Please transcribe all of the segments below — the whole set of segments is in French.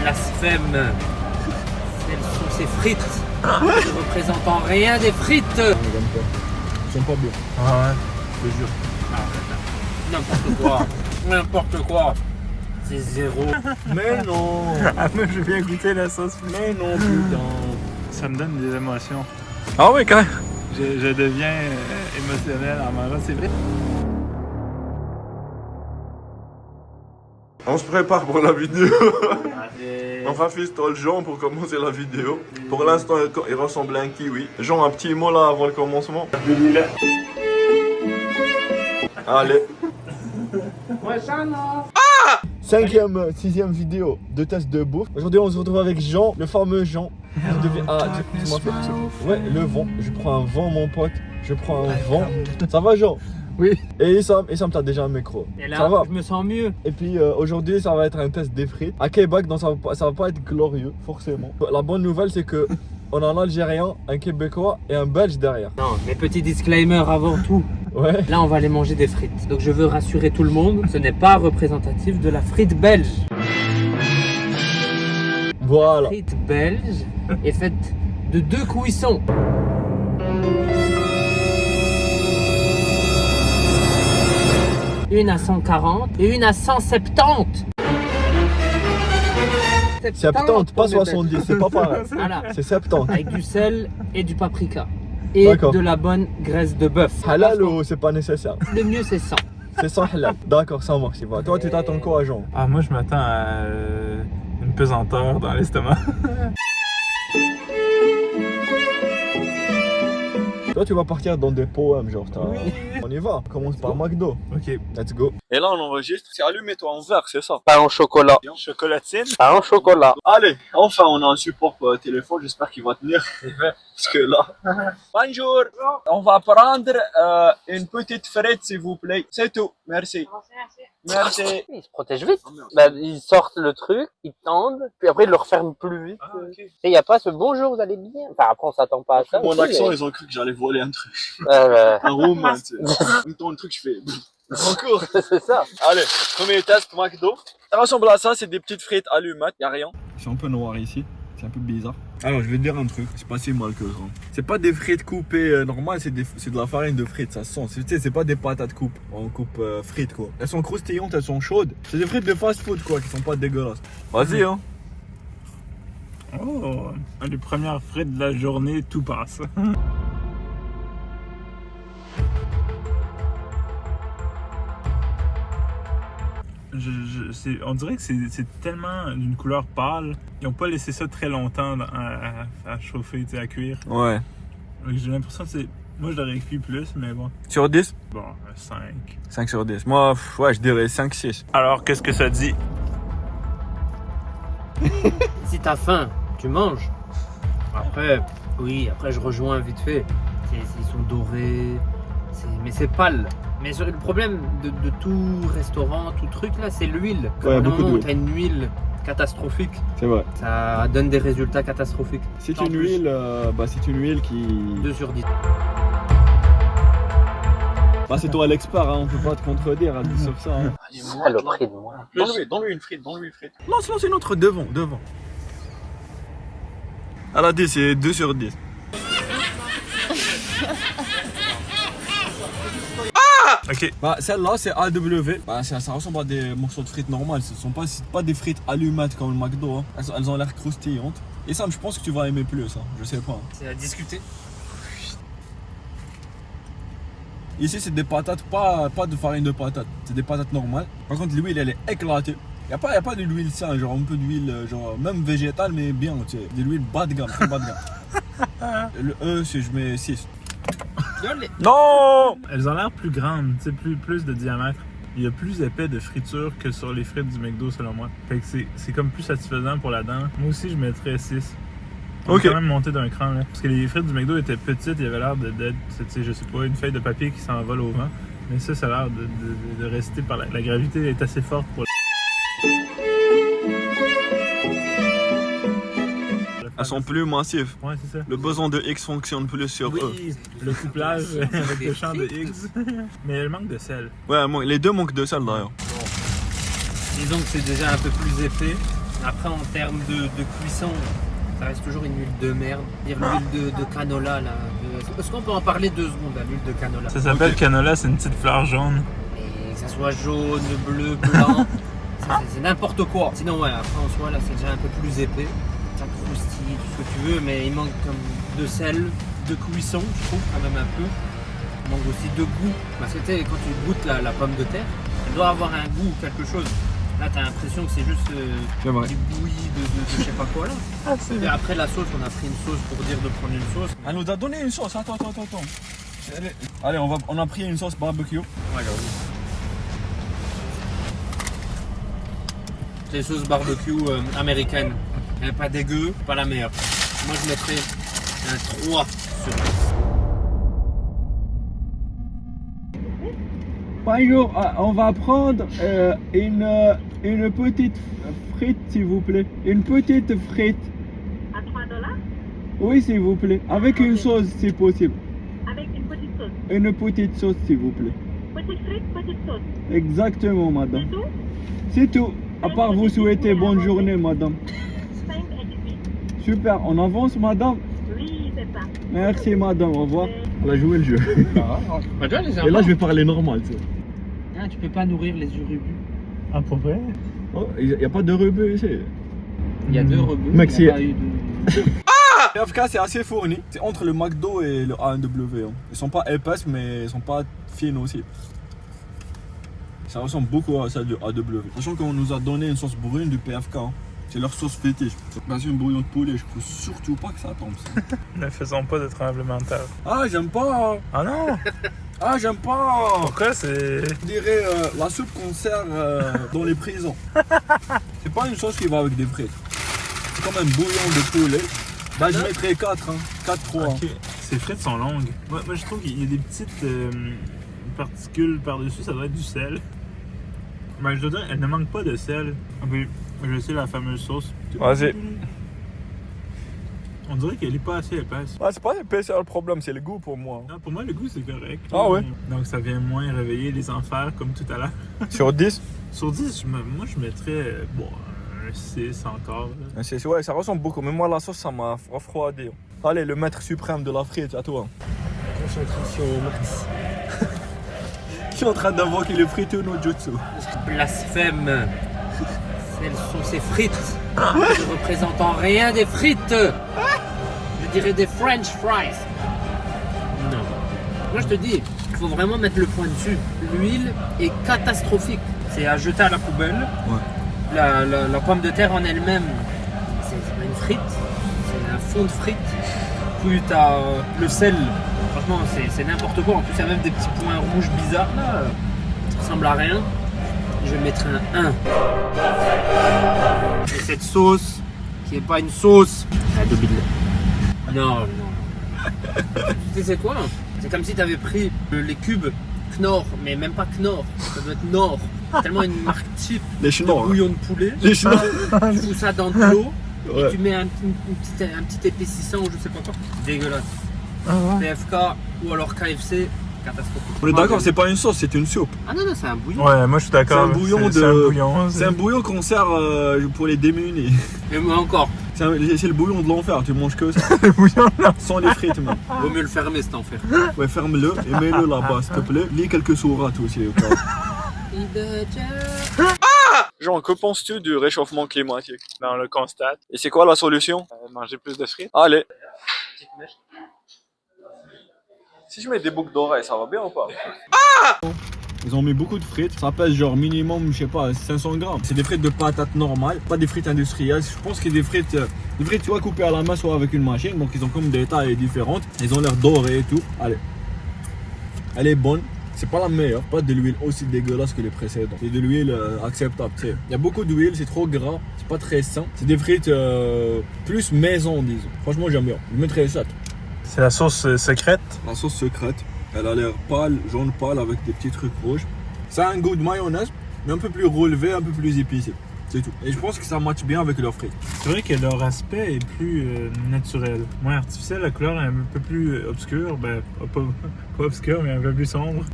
blasphème. Quelles sont ces frites ne représentent en rien des frites. On les aime pas. Ils sont pas beaux. Ah ouais, je te jure. N'importe quoi. N'importe quoi. C'est zéro. Mais non. Ah, moi je viens goûter la sauce. Mais non, putain. Ça me donne des émotions. Ah oui, quand même. Je deviens émotionnel en mangeant ces frites. On se prépare pour la vidéo. Allez. On rafistole Jean pour commencer la vidéo. Pour l'instant, il ressemble à un kiwi. Jean, un petit mot là avant le commencement. Allez. Cinquième, sixième vidéo de test de bouffe. Aujourd'hui, on se retrouve avec Jean, le fameux Jean. Tu m'as fait... Ouais, le vent. Je prends un vent, mon pote. Je prends un vent. Ça va, Jean? Oui. Et Issam, t'as déjà un micro. Et là, ça va? je me sens mieux. Et puis aujourd'hui, ça va être un test des frites. À Québec, donc ça va pas être glorieux, forcément. La bonne nouvelle, c'est que on a un Algérien, un Québécois et un Belge derrière. Non, mais petit disclaimer avant tout. Ouais. Là, on va aller manger des frites. Donc, je veux rassurer tout le monde, ce n'est pas représentatif de la frite belge. Voilà. La frite belge est faite de 2 cuissons. Une à 140 et une à 170. 70, pas 70, c'est pas pareil. Voilà, C'est 70. avec du sel et du paprika. Et D'accord. de la bonne graisse de bœuf. Halal ou c'est pas nécessaire? Le mieux, c'est 100. C'est sans halal. D'accord, ça marche. Toi, tu t'attends quoi à Jean? Ah, moi je m'attends à une pesanteur dans l'estomac. Toi, tu vas partir dans des poèmes, genre. On y va. On commence par McDo. Ok. Let's go. Et là, on enregistre. C'est allumé-toi en verre, c'est ça? Pain au chocolat. Chocolatine. Pain au chocolat. Allez, enfin, on a un support pour le téléphone. J'espère qu'il va tenir. Parce que là. Bonjour. On va prendre une petite frite, s'il vous plaît. C'est tout. Merci. Merci. Ils se protègent vite. Bah, ils sortent le truc, ils tendent, puis après ils le referment plus vite. Et il n'y a pas ce bonjour, vous allez bien. Enfin, après on s'attend pas à ça. Mon aussi, accent, mais- ils ont cru que j'allais voler un truc. Ouais, Un room, tu sais. En même temps, le truc, je fais. Encore. c'est ça. Allez, premier test McDo. Ça ressemble à ça, c'est des petites frites allumettes, y'a rien. C'est un peu noir ici, c'est un peu bizarre. Alors, je vais te dire un truc, c'est pas si mal que ça. C'est pas des frites coupées normales, c'est de la farine de frites, ça se sent. Tu sais, c'est pas des patates coupes, on coupe frites quoi. Elles sont croustillantes, elles sont chaudes. C'est des frites de fast food quoi, qui sont pas dégueulasses. Vas-y hein. Oh, les premières frites de la journée, tout passe. On dirait que c'est tellement d'une couleur pâle. Ils n'ont pas laissé ça très longtemps à chauffer, à cuire. Ouais. Donc, j'ai l'impression que c'est... Moi, je l'aurais cuit plus, mais bon. Sur 10? Bon, 5. 5 sur 10. Moi, ouais, je dirais 5-6. Alors, qu'est-ce que ça dit? Si t'as faim, tu manges. Après, oui, après je rejoins vite fait. Ils sont dorés, mais c'est pâle. Mais le problème de tout restaurant, tout truc là, c'est l'huile. Ouais, beaucoup d'huile. T'as une huile catastrophique, C'est vrai. ça donne des résultats catastrophiques. C'est En une plus, huile, c'est une huile qui... 2 sur 10. Bah, c'est toi l'expert, hein, on peut pas te contredire hein, sur ça. Hein. Saloperie de moi. Donne-lui une frite, Lance une autre devant. Elle a dit c'est 2 sur 10. Ok. Bah celle-là c'est AW. Bah ça ressemble à des morceaux de frites normales. Ce sont pas des frites allumettes comme le McDo. Hein. Elles ont l'air croustillantes. Et Sam, je pense que tu vas aimer plus ça. Je sais pas. C'est à discuter. Ici c'est des patates, pas de farine de patate. C'est des patates normales. Par contre l'huile elle est éclatée. Y a pas de l'huile sain, genre un peu d'huile, genre même végétale mais bien, tu sais. De l'huile bas de gamme, très bas de gamme. Le E, je mets 6. Non! Elles ont l'air plus grandes, tu sais, plus de diamètre. Il y a plus épais de friture que sur les frites du McDo selon moi. Fait que c'est comme plus satisfaisant pour la dent. Moi aussi je mettrais 6. On Ok. peut quand même monter d'un cran là. Parce que les frites du McDo étaient petites, il y avait l'air d'être, tu sais, je sais pas, une feuille de papier qui s'envole au vent. Mais ça a l'air de rester par la gravité est assez forte pour. Elles sont plus massives. Ouais, c'est ça. Le besoin de X fonctionne plus sur eux. Oui, le couplage avec le champ de Higgs. Mais elle manque de sel. Ouais, les deux manquent de sel d'ailleurs. Disons que c'est déjà un peu plus épais. Après, en termes de cuisson, ça reste toujours une huile de merde. Dire l'huile de canola là. Est-ce qu'on peut en parler 2 secondes, là, l'huile de canola? Ça s'appelle canola, c'est une petite fleur jaune. Et que ça soit jaune, bleu, blanc, c'est n'importe quoi. Sinon, ouais, après en soi, là, c'est déjà un peu plus épais. Ça croustille, tout ce que tu veux, mais il manque comme de sel, de cuisson, je trouve, quand même un peu. Il manque aussi de goût. Parce que tu sais, quand tu goûtes la pomme de terre, elle doit avoir un goût, quelque chose. Là, t'as l'impression que c'est juste du bouilli de je sais pas quoi là. Et après la sauce, on a pris une sauce pour dire de prendre une sauce. Elle nous a donné une sauce, attends. Allez, on a pris une sauce barbecue. Ouais, les sauces barbecue américaines. Elle n'est pas dégueu, pas la meilleure. Moi, je mettrais un 3 sur 10. Bonjour, on va prendre une petite frite s'il vous plaît. Une petite frite. À $3? Oui s'il vous plaît. Avec une sauce si possible. Avec une petite sauce. Une petite sauce s'il vous plaît. Petite frite, petite sauce. Exactement madame. C'est tout? C'est tout. À part vous souhaiter bonne journée madame. 5,18. Super, on avance madame. Oui, c'est ça. Merci madame, au revoir. On a joué le jeu. Bah, déjà, les Et là je vais parler normal. Tu sais. Ah, tu peux pas nourrir les urubus. Ah, pour vrai? Oh, il n'y a pas de rebeu ici. Il y a 2 rebeux. Mec, il y a c'est- pas eu de... PFK c'est assez fourni. C'est entre le McDo et le A1W. Hein. Ils sont pas épaisses mais ils sont pas fines aussi. Ça ressemble beaucoup à ça du AW. Sachant qu'on nous a donné une sauce brune du PFK. Hein. C'est leur sauce fétiche. C'est une bouillon de poulet. Je trouve surtout pas que ça tombe. Ça. Ne faisons pas de tremblement de terre. Ah j'aime pas. Ah non! Ah j'aime pas. Pourquoi c'est. Je dirais la soupe qu'on sert dans les prisons. C'est pas une sauce qui va avec des frites. C'est comme un bouillon de poulet. Bah je mettrais 4, hein. 4-3. Ok. Ces frites sont longues. Moi je trouve qu'il y a des petites particules par-dessus, ça doit être du sel. Mais je dois dire, elle ne manque pas de sel. Ok, je sais la fameuse sauce. Vas-y. On dirait qu'elle est pas assez épaisse. Ah, c'est pas l'épaisseur le problème, c'est le goût pour moi. Non, pour moi, le goût, c'est correct. Ah ouais? Donc, ça vient moins réveiller les enfers, comme tout à l'heure. Sur 10? Sur 10, moi, je mettrais bon, un 6 encore. Là. Ouais, ça ressemble beaucoup, mais moi la sauce ça m'a refroidi. Allez, le maître suprême de la frite, à toi. Concentration au max. Je suis en train d'invoquer le frite no jutsu. Blasphème. Celles sont ces frites. Ne représentant rien des frites. Je dirais des French fries. Non. Moi je te dis, il faut vraiment mettre le point dessus. L'huile est catastrophique. C'est à jeter à la poubelle. Ouais. La pomme de terre en elle-même, c'est pas une frite, c'est un fond de frite. Puis t'as le sel. Franchement, c'est n'importe quoi. En plus, il y a même des petits points rouges bizarres là. Ça ressemble à rien. Je vais mettre un 1. Et cette sauce, qui est pas une sauce, à deux billes. Non. Tu sais c'est quoi? C'est comme si tu avais pris les cubes Knorr, mais même pas Knorr, ça doit être Nord. Tellement une marque cheap Les de Schnorr. bouillon de poulet. Les Schnorr. Tu fous ça dans de l'eau Ouais. et tu mets un petit épaississant ou je sais pas quoi. Dégueulasse. PFK ou alors KFC, catastrophique. On est d'accord, c'est pas une sauce, c'est une soupe. Ah non, c'est un bouillon. Ouais, moi, je suis d'accord. C'est un bouillon C'est un bouillon. C'est un bouillon qu'on sert pour les démunis. Et moi encore, C'est le bouillon de l'enfer, tu manges que ça. Le bouillon, là. Sans les frites même. vaut mieux le fermer cet enfer. Ouais, ferme-le et mets-le là-bas, s'il te plaît. Lis quelques sourates aussi. Au cas où. Jean, que penses-tu du réchauffement climatique? Ben, on le constate. Et c'est quoi la solution? Manger plus de frites. Allez. Si je mets des boucles d'oreilles, ça va bien ou pas? Ils ont mis beaucoup de frites, ça pèse genre minimum, je sais pas, 500 grammes. C'est des frites de patates normales, pas des frites industrielles. Je pense que des frites soit coupées à la main, soit avec une machine. Donc ils ont comme des tailles différentes. Ils ont l'air dorés et tout. Allez. Elle est bonne. C'est pas la meilleure, pas de l'huile aussi dégueulasse que les précédentes. C'est de l'huile acceptable, tu sais. Il y a beaucoup d'huile, c'est trop gras, c'est pas très sain. C'est des frites plus maison, disons. Franchement, j'aime bien. Je mettrais ça. C'est la sauce secrète. La sauce secrète, elle a l'air pâle, jaune pâle avec des petits trucs rouges. Ça a un goût de mayonnaise, mais un peu plus relevé, un peu plus épicé. C'est tout. Et je pense que ça matche bien avec leurs frites. C'est vrai que leur aspect est plus naturel. Moins artificiel, la couleur est un peu plus obscure. Ben, pas obscure, mais un peu plus sombre.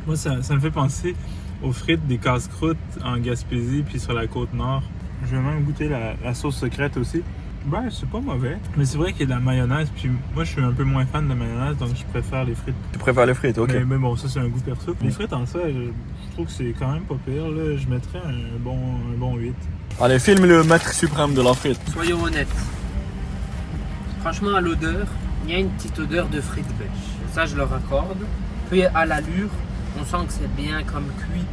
Moi, ça me fait penser aux frites des casse-croûtes en Gaspésie puis sur la côte nord. Je vais même goûter la sauce secrète aussi. Ben, c'est pas mauvais. Mais c'est vrai qu'il y a de la mayonnaise, puis moi je suis un peu moins fan de mayonnaise, donc je préfère les frites. Tu préfères les frites, ok. Mais bon, ça c'est un goût perso. Les frites en soi, je trouve que c'est quand même pas pire. Là. Je mettrais un bon 8. Allez, filme le maître suprême de la frite. Soyons honnêtes. Franchement, à l'odeur, il y a une petite odeur de frites bêches. Ça, je leur accorde. Puis à l'allure, on sent que c'est bien comme cuit,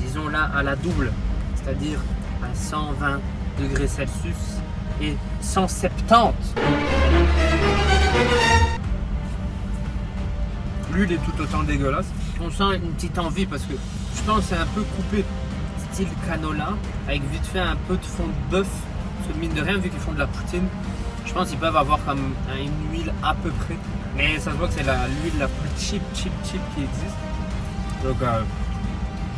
disons là à la double, c'est-à-dire à 120 degrés Celsius et 170. L'huile est tout autant dégueulasse. On sent une petite envie parce que je pense que c'est un peu coupé style canola avec vite fait un peu de fond de bœuf. Parce que mine de rien, vu qu'ils font de la poutine, je pense qu'ils peuvent avoir comme une huile à peu près. Mais ça se voit que c'est l'huile la plus cheap qui existe. Donc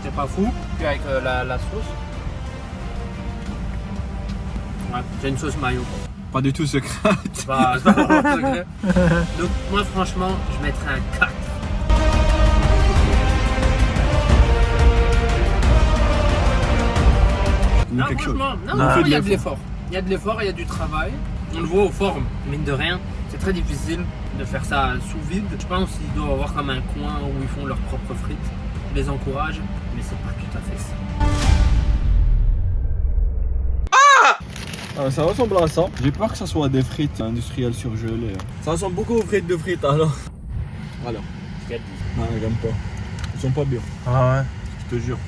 c'est pas fou. Puis avec la sauce. Ouais, j'ai une sauce mayo. Pas du tout secrète. C'est pas vraiment secret. Donc moi franchement, je mettrais un 4. Non, Quelque chose. franchement, non, Non, il y a de de l'effort. Il y a de l'effort, il y a du travail. On le voit aux formes, mine de rien. C'est très difficile de faire ça sous vide. Je pense qu'ils doivent avoir comme un coin où ils font leurs propres frites. Je les encourage, mais c'est pas tout à fait ça. Ah, ça ressemble à ça. J'ai peur que ça soit des frites industrielles surgelées. Ça ressemble beaucoup aux frites de frites alors. Alors. Non, j'aime pas. Ils sont pas bien. Ah ouais. Je te jure.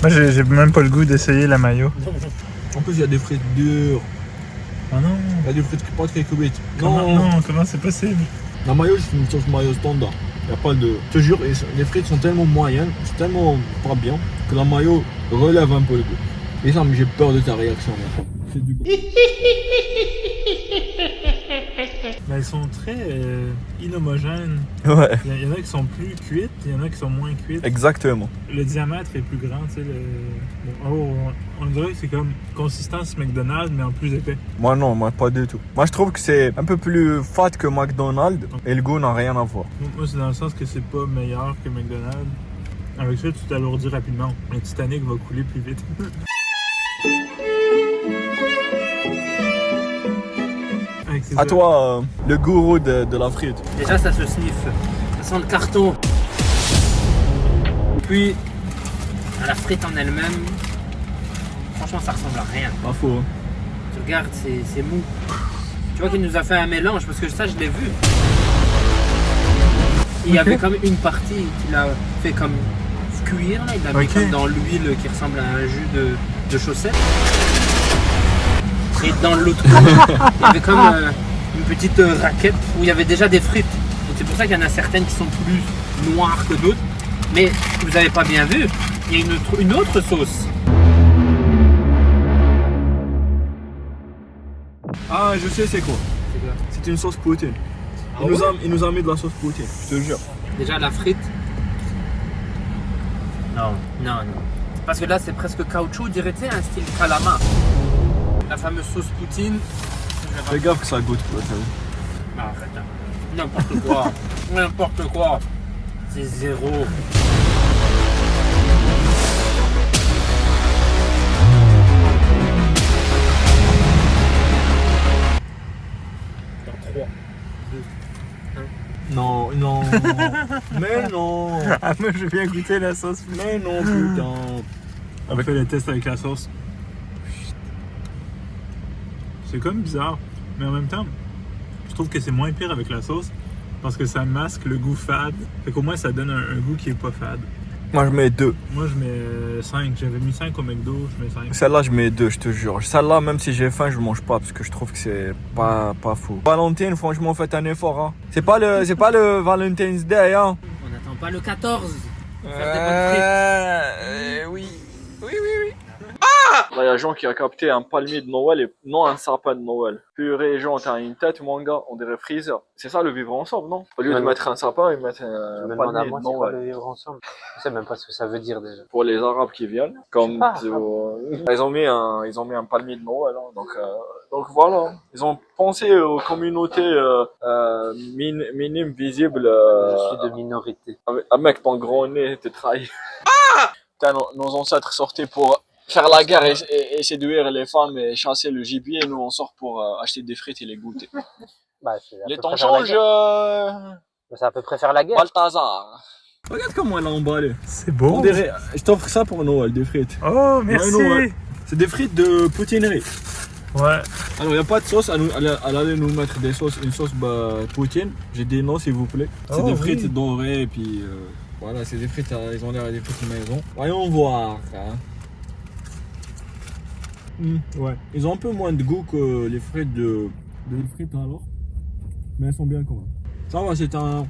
Moi j'ai même pas le goût d'essayer la mayo. En plus, il y a des frites dures. Ah non. Il y a des frites pas très cuites. Comment c'est possible? La mayo, c'est une sauce mayo standard. Il n'y a pas de. Je te jure, les frites sont tellement moyennes, c'est tellement pas bien, que la mayo relève un peu le goût. Et ça, j'ai peur de ta réaction maintenant. C'est du goût. Mais elles sont très inhomogènes. Ouais. Il y en a qui sont plus cuites, il y en a qui sont moins cuites. Exactement. Le diamètre est plus grand, tu sais. On dirait que c'est comme consistance McDonald's, mais en plus épais. Moi non, moi pas du tout. Moi je trouve que c'est un peu plus fat que McDonald's et le goût n'a rien à voir. Moi, c'est dans le sens que c'est pas meilleur que McDonald's. Avec ça, tu t'alourdis rapidement. Le Titanic va couler plus vite. À toi, le gourou de la frite. Déjà, ça se sniffe. Ça sent le carton. Puis, à la frite en elle-même, franchement, ça ressemble à rien. Pas faux. Hein. Tu regardes, c'est mou. Tu vois qu'il nous a fait un mélange, parce que ça, je l'ai vu. Il y avait comme une partie qu'il a fait comme cuire, là. Il l'a mis comme dans l'huile qui ressemble à un jus de chaussettes. Et dans l'autre côté, il y avait comme une petite raquette où il y avait déjà des frites. Donc c'est pour ça qu'il y en a certaines qui sont plus noires que d'autres. Mais vous n'avez pas bien vu, il y a une autre sauce. Ah, je sais c'est quoi. C'est quoi? C'est une sauce poutine. Il nous a mis de la sauce poutine, je te jure. Déjà la frite. Non. Parce que là c'est presque caoutchouc, dirait tu sais, un style calamar. La fameuse sauce poutine. Fais gaffe que ça goûte quoi, t'as vu. Non, arrête. N'importe quoi. N'importe quoi. C'est zéro. Dans 3, 2, 1. Non. Mais non. Ah, moi, je viens goûter la sauce. Mais non, putain. On fait le test avec la sauce. C'est comme bizarre, mais en même temps, je trouve que c'est moins pire avec la sauce parce que ça masque le goût fade. Fait qu'au moins ça donne un goût qui est pas fade. Moi je mets 2. Moi je mets 5. J'avais mis 5 au McDo, je mets 5. Celle-là je mets 2, je te jure. Celle-là, même si j'ai faim, je mange pas parce que je trouve que c'est pas fou. Valentine, franchement, faites un effort. Hein. C'est pas le Valentine's Day. Hein. On n'attend pas le 14 pour faire des bonnes frites. Oui. Là, il y a Jean qui a capté un palmier de Noël et non un sapin de Noël. Purée, Jean, t'as une tête, mon gars, on dirait Freezer. C'est ça le vivre ensemble, non? Au lieu de mettre un sapin, ils mettent un palmier de Noël. Le vivre ensemble. Je sais même pas ce que ça veut dire déjà. Pour les Arabes qui viennent, comme ils ont mis un palmier de Noël, hein. Donc voilà, ils ont pensé aux communautés minimes visibles. Je suis de minorité. Un mec, ton gros nez te trahit. Putain, nos ancêtres sortaient pour faire la guerre et séduire les femmes et chasser le gibier. Nous, on sort pour acheter des frites et les goûter. Bah, c'est à Les peu temps près faire la changent, guerre. C'est à peu près faire la guerre. Balthazar. Regarde comment elle a emballé. C'est beau. On dirait, je t'offre ça pour Noël, des frites. Oh, merci. Noël. C'est des frites de poutinerie. Ouais. Alors, il n'y a pas de sauce, elle allait nous mettre des sauces, une sauce poutine. J'ai dit non, s'il vous plaît. C'est des frites dorées, et puis voilà, c'est des frites, ils ont l'air des frites maison. Voyons voir. Hein. Ouais. Ils ont un peu moins de goût que les frites de frites alors. Mais elles sont bien quand même. Ça va, c'est un.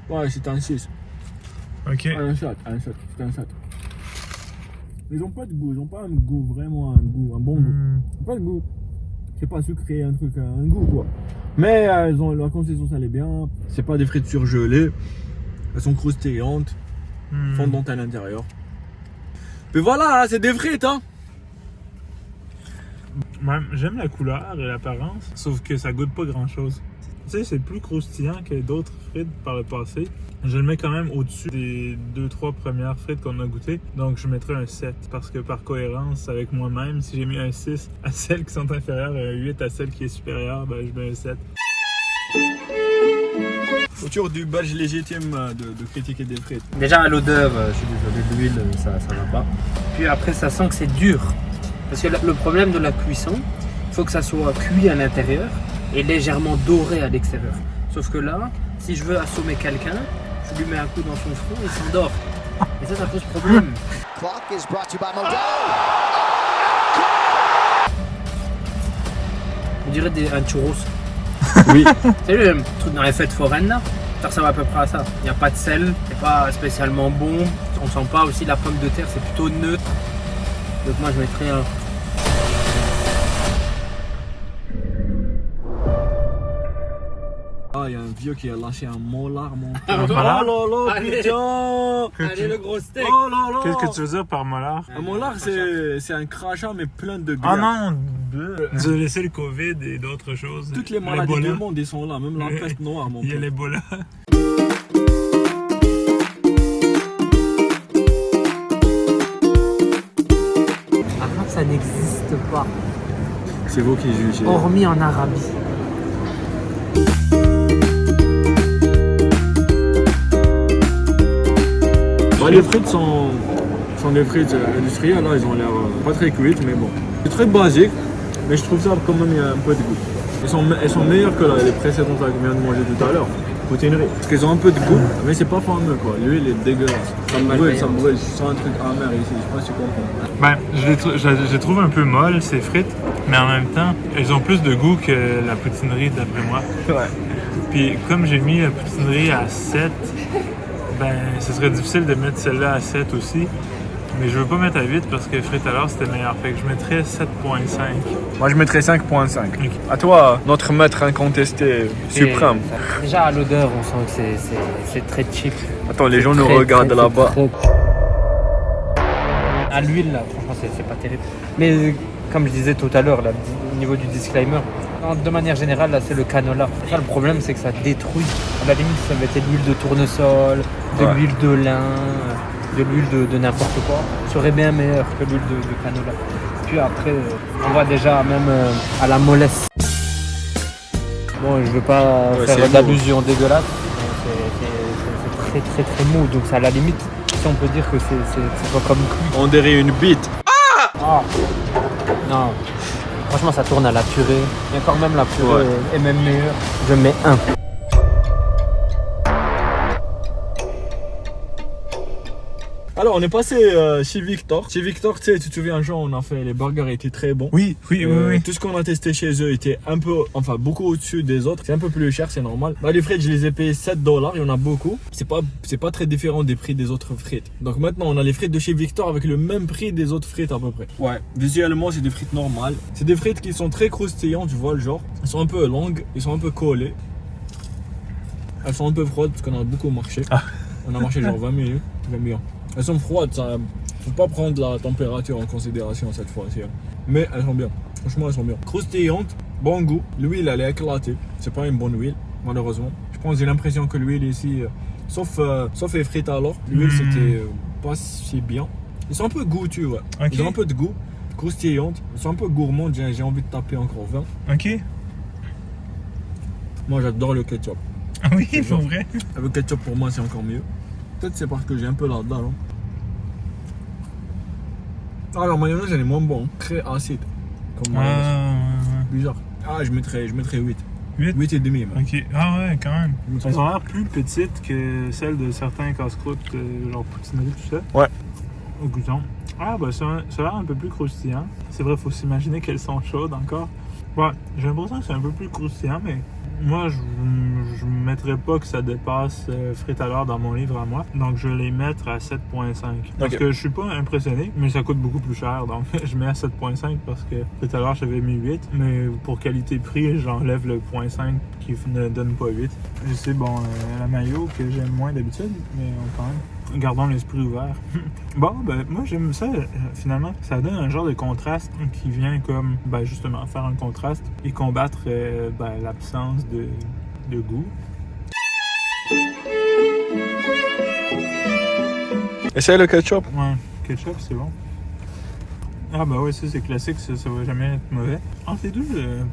Ouais, c'est un 6. Ok. Un 7, c'est un 7. Ils ont pas de goût, ils ont pas un goût, vraiment un bon goût. Ils ont pas de goût. C'est pas sucré, un goût quoi. Mais la consistance elle est bien. C'est pas des frites surgelées. Elles sont croustillantes, fondantes à l'intérieur. Puis voilà, c'est des frites hein. J'aime la couleur et l'apparence, sauf que ça goûte pas grand chose. Tu sais, c'est plus croustillant que d'autres frites par le passé. Je le mets quand même au-dessus des 2-3 premières frites qu'on a goûtées. Donc je mettrais un 7 parce que par cohérence avec moi-même, si j'ai mis un 6 à celles qui sont inférieures et un 8 à celle qui est supérieure, ben je mets un 7. Autour du badge légitime de critiquer des frites. Déjà à l'odeur, je suis désolé, l'huile, ça va pas. Puis après, ça sent que c'est dur. Parce que le problème de la cuisson, il faut que ça soit cuit à l'intérieur et légèrement doré à l'extérieur. Sauf que là, si je veux assommer quelqu'un, je lui mets un coup dans son front et il s'endort. Et ça pose problème. On dirait un churros. Oui. C'est le truc dans les fêtes foraines là. Ça ressemble à peu près à ça. Il n'y a pas de sel, c'est pas spécialement bon. On sent pas aussi la pomme de terre, c'est plutôt neutre. Donc moi je mettrais un. Ah, il y a un vieux qui a lâché un molar, mon Un pote. molar? Oh là là, Allez. putain! Allez le gros steak. Oh là là! Qu'est-ce que tu veux dire par molar? Un molar, c'est un crachat, mais plein de Ah graisse. non! Tu as laissé le COVID et d'autres choses. Toutes les maladies L'Ebola. du monde, ils sont là, même la peste noire, mon Il y a pote. l'Ebola. Arabe, ça n'existe pas. C'est vous qui jugez. Hormis en Arabie. Bah, les frites sont des frites industrielles, là, ils ont l'air pas très cuites, mais bon. C'est très basique, mais je trouve ça quand même il y a un peu de goût. Elles sont meilleures que les précédentes qu'on vient de manger tout à l'heure. Poutinerie. Parce qu'elles ont un peu de goût, mais c'est pas fameux quoi. L'huile est dégueulasse. Ça me brûle, je sens un truc amer ici, je sais pas si tu comprends. Ben, je les trouve un peu molles, ces frites, mais en même temps, elles ont plus de goût que la poutinerie d'après moi. Ouais. Puis comme j'ai mis la poutinerie à 7, ben ce serait difficile de mettre celle-là à 7 aussi. Mais je veux pas mettre à 8 parce que frites alors c'était meilleur. Fait que je mettrais 7.5. Moi je mettrais 5.5. À toi, notre maître incontesté suprême. Déjà à l'odeur, on sent que c'est très cheap. Attends, les gens nous regardent là-bas. À l'huile, là, franchement, c'est pas terrible. Mais comme je disais tout à l'heure, là, au niveau du disclaimer, de manière générale, là, c'est le canola. Ça, le problème, c'est que ça détruit. À la limite, ça mettait de l'huile de tournesol, de l'huile de lin, de l'huile de n'importe quoi. Ça serait bien meilleur que l'huile de canola. Puis après, on va déjà même à la mollesse. Bon, je veux pas faire d'allusion dégueulasse. C'est très très mou, donc c'est à la limite, si on peut dire que c'est pas comme cuit. On dirait une bite. Ah non, franchement ça tourne à la purée. Et encore même la purée est même meilleure. Je mets 1. Alors on est passé chez Victor. Chez Victor, tu sais, tu te souviens un jour on a fait les burgers étaient très bons. Oui. Tout ce qu'on a testé chez eux était beaucoup au-dessus des autres. C'est un peu plus cher, c'est normal. Bah, les frites, je les ai payés $7, il y en a beaucoup. C'est pas très différent des prix des autres frites. Donc maintenant on a les frites de chez Victor avec le même prix des autres frites à peu près. Ouais, visuellement c'est des frites normales. C'est des frites qui sont très croustillantes, tu vois le genre. Elles sont un peu longues, elles sont un peu collées. Elles sont un peu froides parce qu'on a beaucoup marché. On a marché genre 20 minutes, j'aime bien. Elles sont froides, ça. Faut pas prendre la température en considération cette fois-ci. Mais elles sont bien. Franchement, elles sont bien. Croustillantes, bon goût. L'huile, elle est éclatée. C'est pas une bonne huile, malheureusement. Je pense, j'ai l'impression que l'huile ici, sauf les frites alors, l'huile c'était pas si bien. Ils sont un peu goûtus, ouais. Ok. Ils ont un peu de goût, croustillantes. Ils sont un peu gourmandes, j'ai envie de taper encore 20. Ok. Moi j'adore le ketchup. Ah oui, C'est pour genre- vrai. Avec ketchup pour moi c'est encore mieux. Peut-être c'est parce que j'ai un peu la dalle. Hein. Ah la mayonnaise elle est moins bonne, très acide. Comme mayonnaise. Bizarre. Ah je mettrais 8. 8? 8 et demi même. Ok. Ah ouais, quand même. Je me Elles trompe. ont l'air plus petites que celles de certains casse-croûtes, genre poutinerie, tout ça. Ouais. Au goûton. Ah, bah ça a l'air un peu plus croustillant. C'est vrai, faut s'imaginer qu'elles sont chaudes encore. Ouais, j'ai l'impression que c'est un peu plus croustillant, mais moi, je ne mettrais pas que ça dépasse frites à l'heure dans mon livre à moi. Donc, je vais les mettre à 7.5. Parce Ok. que je suis pas impressionné, mais ça coûte beaucoup plus cher. Donc, je mets à 7.5 parce que frites à l'heure, j'avais mis 8. Mais pour qualité-prix, j'enlève le 0.5 qui ne donne pas 8. Je sais, bon, la mayo que j'aime moins d'habitude, mais quand même, gardons l'esprit ouvert. Bon, ben, moi, j'aime ça, finalement. Ça donne un genre de contraste qui vient comme, ben, justement, faire un contraste et combattre ben, l'absence de goût. Essaye le ketchup. Ouais, ketchup, c'est bon. Ah, bah ouais, ça, c'est classique, ça va jamais être mauvais. Entre les deux,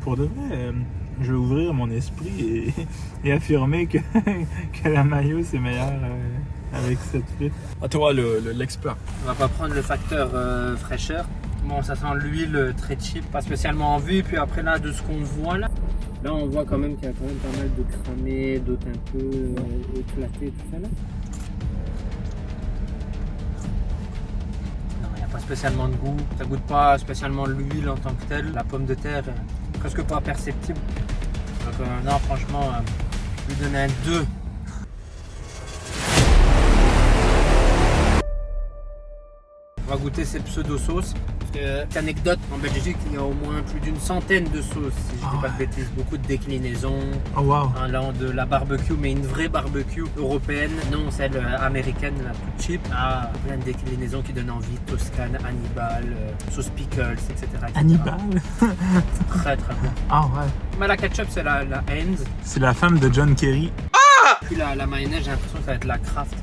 pour de vrai, je vais ouvrir mon esprit et affirmer que, que la mayo, c'est meilleur avec cette frite. À toi l'expert. On va pas prendre le facteur fraîcheur. Bon, ça sent l'huile très cheap, pas spécialement en vue. Puis après là, de ce qu'on voit là, on voit quand même qu'il y a quand même pas mal de cramés, d'autres un peu éclatés, tout ça là. Non, il n'y a pas spécialement de goût. Ça goûte pas spécialement l'huile en tant que telle. La pomme de terre, presque pas perceptible. Donc non, franchement, je lui donne un 2. On va goûter ces pseudo-sauces. Parce que, anecdote, en Belgique, il y a au moins plus d'une centaine de sauces, si je dis pas de bêtises. Beaucoup de déclinaisons, Oh, wow. allant de la barbecue, mais une vraie barbecue européenne, non celle américaine, la plus cheap, à plein de déclinaisons qui donnent envie. Toscane, Hannibal, sauce pickles, etc. Hannibal? Très très bon. Ah ouais. Mais la ketchup, c'est la Heinz. C'est la femme de John Kerry. Puis la mayonnaise, j'ai l'impression que ça va être la Kraft.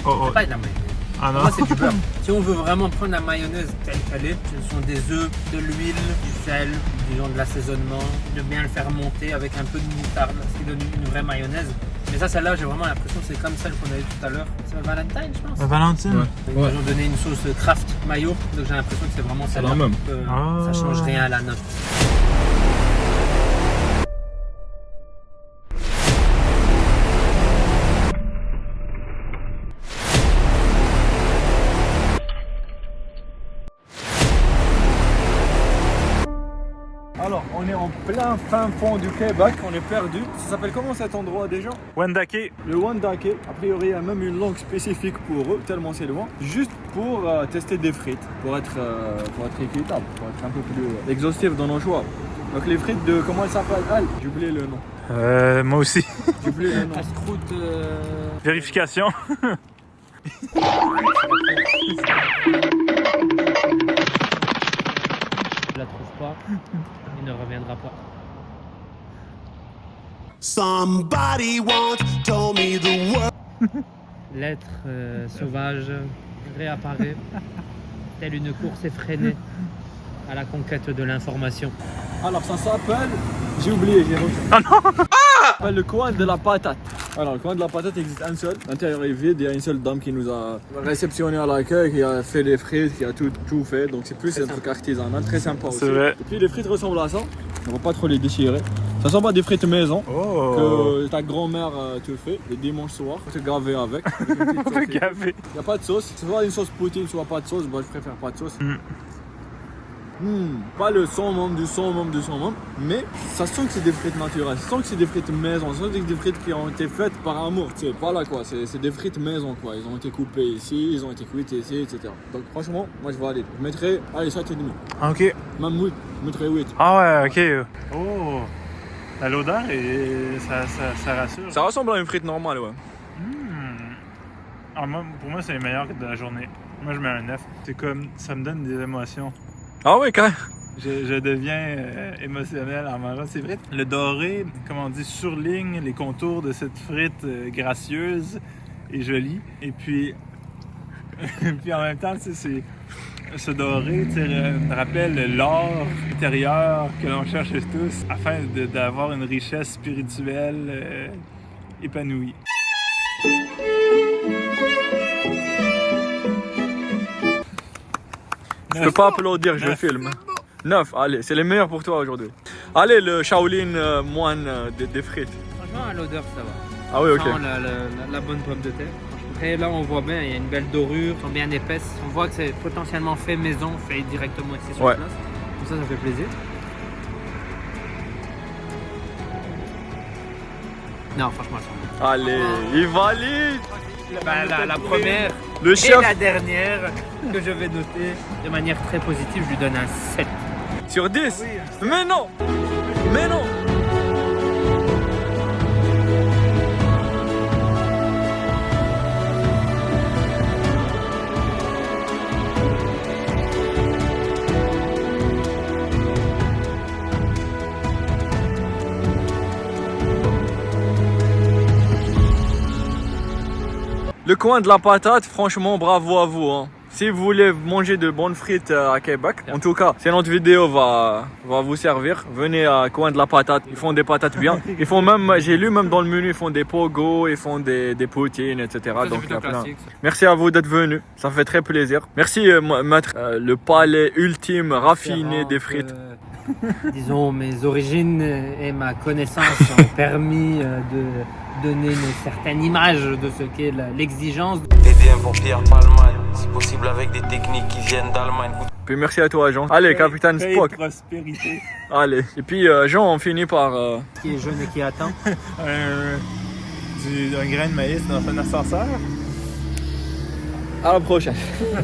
Oh, oh. C'est pas de la mayonnaise. Ah non. Moi, c'est du beurre. Si on veut vraiment prendre la mayonnaise telle qu'elle est, ce sont des œufs, de l'huile, du sel, disons de l'assaisonnement, de bien le faire monter avec un peu de moutarde, ce qui donne une vraie mayonnaise. Mais ça, celle-là, j'ai vraiment l'impression que c'est comme celle qu'on a eue tout à l'heure. C'est la Valentine, je pense. La Valentine? Ouais. Ils nous ont donné une sauce Kraft mayo, donc j'ai l'impression que c'est vraiment celle-là. la même. Ça change rien à la note. Alors on est en plein fin fond du Québec, on est perdu. Ça s'appelle comment cet endroit déjà? Wendake. Le Wendake. A priori il y a même une langue spécifique pour eux, tellement c'est loin. Juste pour tester des frites, pour être équitable, pour être un peu plus exhaustif dans nos choix. Donc les frites de, comment elles s'appellent elle? J'ai oublié le nom. Moi aussi. J'ai oublié le nom. Casse-croûte. Vérification. Je la trouve pas, il ne reviendra pas. Somebody once told me the world. L'être sauvage réapparaît, telle une course effrénée à la conquête de l'information. Alors ça s'appelle, j'ai oublié, j'ai reçu. Ah non. Ça s'appelle le coin de la patate. Alors le coin de la patate existe un seul. L'intérieur est vide, il y a une seule dame qui nous a réceptionné à l'accueil, qui a fait les frites, qui a tout fait. Donc c'est plus un truc artisanal, très sympa aussi. C'est vrai. Et puis les frites ressemblent à ça. On va pas trop les déchirer. Ça ressemble à des frites maison Oh. que ta grand-mère te fait les dimanches soirs. Faut te gaver avec. Gavé. Il n'y a pas de sauce. Soit une sauce poutine, soit pas de sauce. Moi je préfère pas de sauce. Pas le summum du summum, mais ça sent que c'est des frites naturelles, ça sent que c'est des frites maison, ça sent que c'est des frites qui ont été faites par amour, tu sais, pas là quoi, c'est des frites maison quoi, ils ont été coupés ici, ils ont été cuites ici, etc. Donc franchement, moi je vais aller, je mettrai, allez 7,5, Ok. même 8, je mettrai 8. Ah ouais, ok. Oh. L'odeur, et ça rassure. Ça ressemble à une frite normale, ouais. Ah, moi, pour moi, c'est les meilleurs de la journée. Moi, je mets un 9. C'est comme, ça me donne des émotions. Ah ouais, quand même. Je deviens émotionnel en mangeant ces frites. Le doré, comme on dit, surligne les contours de cette frite gracieuse et jolie. Et puis, Puis en même temps, tu sais, ce doré rappelle l'or intérieur que l'on cherche tous afin d'avoir une richesse spirituelle épanouie. Je peux pas applaudir, je filme. 9, allez, c'est les meilleurs pour toi aujourd'hui. Allez, le Shaolin moine des frites. Franchement, à l'odeur, ça va. Ah oui, ok. On sent la bonne pomme de terre. Après, là, on voit bien, il y a une belle dorure, elles sont bien épaisses. On voit que c'est potentiellement fait maison, fait directement ici sur Ouais. place. Donc ça fait plaisir. Non, franchement, elles sont bonnes. Allez, il valide. La première Le et chef la dernière que je vais noter de manière très positive, je lui donne un 7. sur 10. Mais non. Mais non. Le coin de la patate, franchement, bravo à vous. Hein. Si vous voulez manger de bonnes frites à Québec, en tout cas, si notre vidéo va vous servir, venez à coin de la patate. Ils font des patates bien. Ils font même, j'ai lu même dans le menu, ils font des pogo, ils font des poutines, etc. Ça, Donc, c'est il y a plutôt plein. classique, ça. Merci à vous d'être venus. Ça fait très plaisir. Merci, maître. Le palais ultime, raffiné des frites. Disons, mes origines et ma connaissance ont permis de donner une certaine image de ce qu'est l'exigence. TDM pour Pierre Palman, si possible avec des techniques qui viennent d'Allemagne. Puis merci à toi, Jean. Allez, capitaine Paix et Spock. prospérité. Allez. Et puis, Jean, on finit par... Qui est jeune et qui attend. Un grain de maïs dans un ascenseur. À la prochaine.